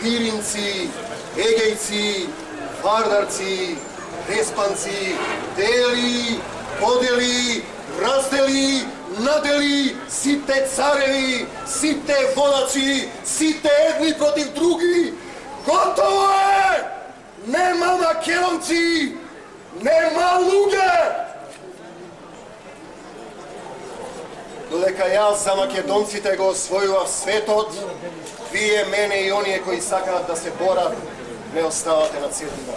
Pirinci, Egejci, Vardarci, Respanci, deli, podeli, razdeli, nadeli, site carevi, site vodači, site jedni protiv drugi. Gotovo je! Nema Makedonci, nema luge! Dodека jaz za Makedoncите го освојував светот, вие, мене и оние кои сакаат да се борат, не оставате на цедина.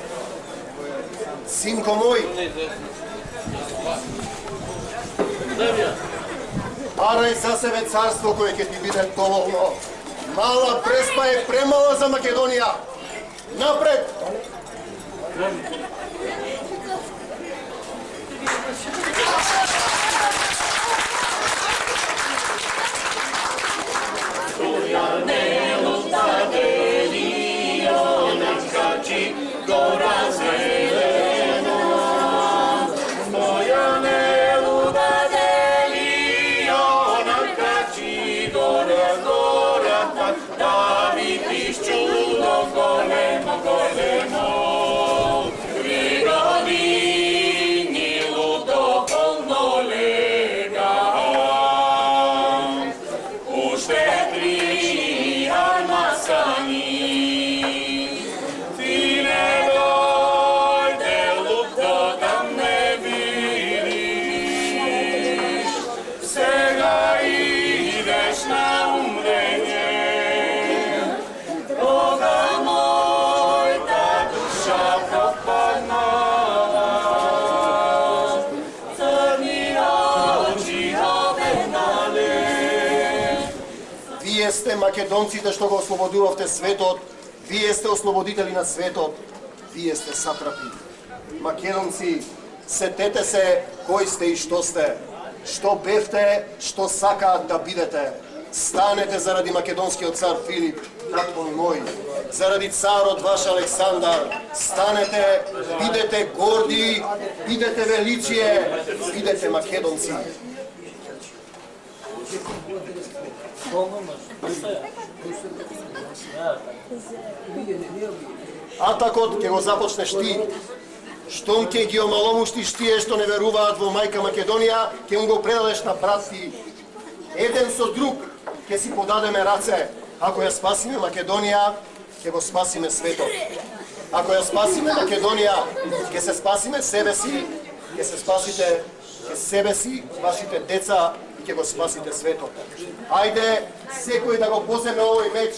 Синко мој, барај за себе царство кое ќе ти биде доволно. Мала преспа е премала за Македонија. Напред! Gora štetri armasani. Ti ne dojde lupto tam ne vidiš, svega ideš na umrenje. Boga moj, ta duša propadnala, crni oči обеднале. Вие сте македонците што го ослободувавте светот, вие сте ослободители на светот, вие сте сатрапи. Македонци, сетете се кои сте и што сте, што бевте, што сакаат да бидете. Станете заради македонскиот цар Филип, татко мој, заради царот ваш Александар. Станете, бидете горди, бидете величие, бидете македонци. Атакот ќе го започнеш ти. Штом ќе ги омаломуштиш тие што не веруваат во мајка Македонија, ќе му го предадеш на брат ти. Еден со друг ќе си подадеме раце. Ако ја спасиме Македонија, ќе го спасиме светот. Ако ја спасиме Македонија, ќе се спасиме себе си, ќе се спасите себе си, вашите деца и ќе го спасите светот. Ајде, секој да го поземе овој меч,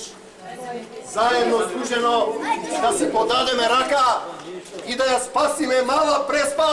заедно сдружено, да си подадеме рака и да ја спасиме мала Преспа!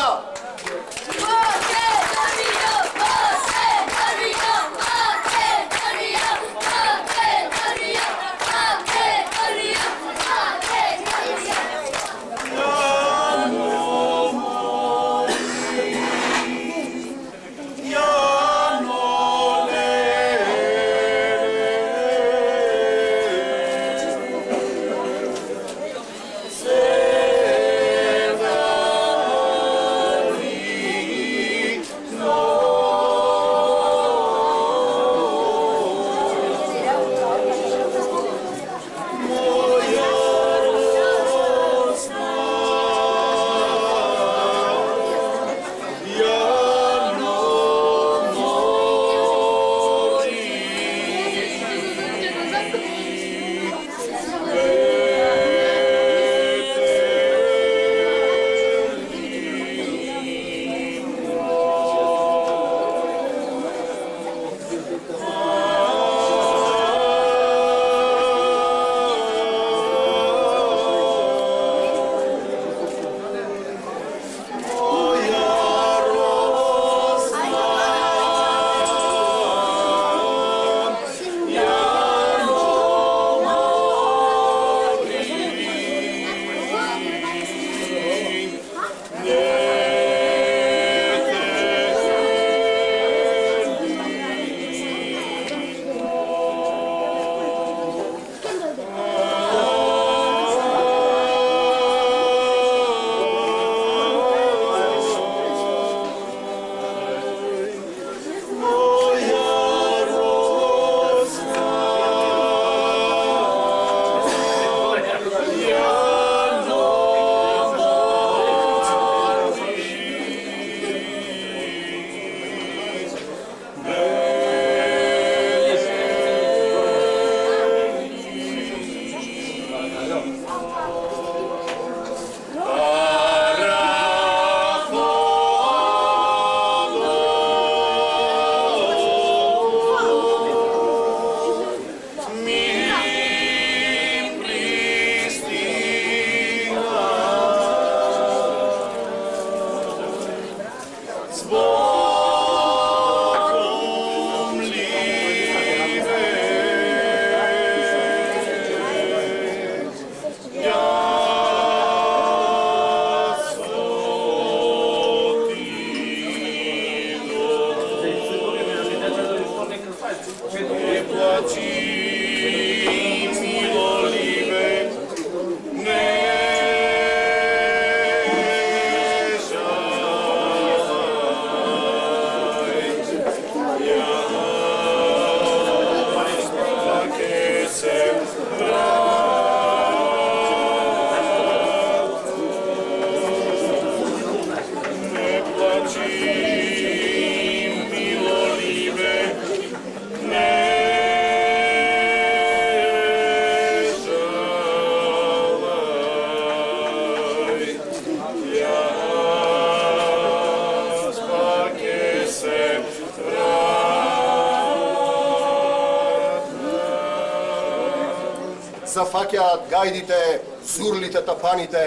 зафаќаат гајдите, зурлите, тапаните,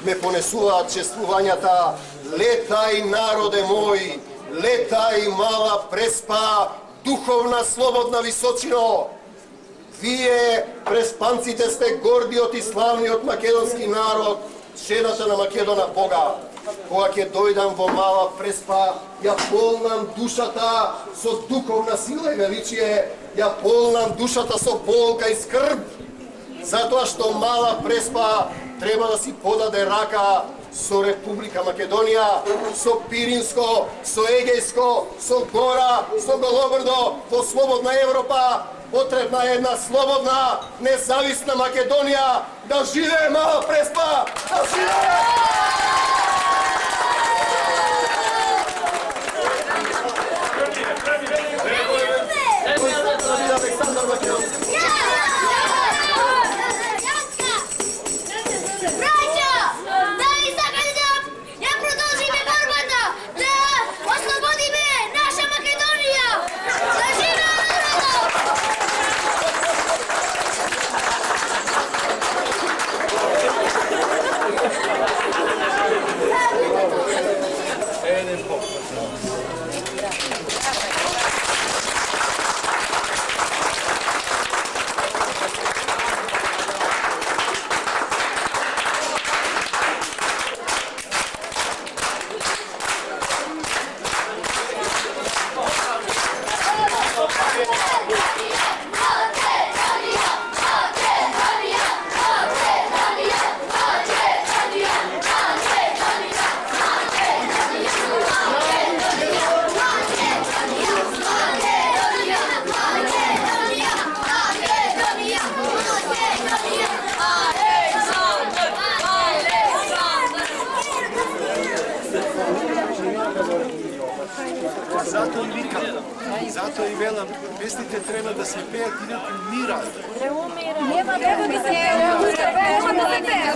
ме понесуваат чествувањата. Летај, народе мој, летај, мала Преспа, духовна слободна височино. Вие, преспанците, сте гордиот и славниот македонски народ, шедата на Македона Бога. Кога ќе дојдам во мала Преспа, ја полнам душата со духовна сила и величие, ја полнам душата со болка и скрб, затоа што мала Преспа треба да си подаде рака со Република Македонија, со Пиринско, со Егејско, со Гора, со Голобрдо, во слободна Европа. Потребна е една слободна, независна Македонија. Да живее мала Преспа! Да живее! Александър Македонски. Zato i vikam, zato i velam, pjesnite treba da se pejat i neko umira. Ne umira. Nema da se peja, nema da se peja.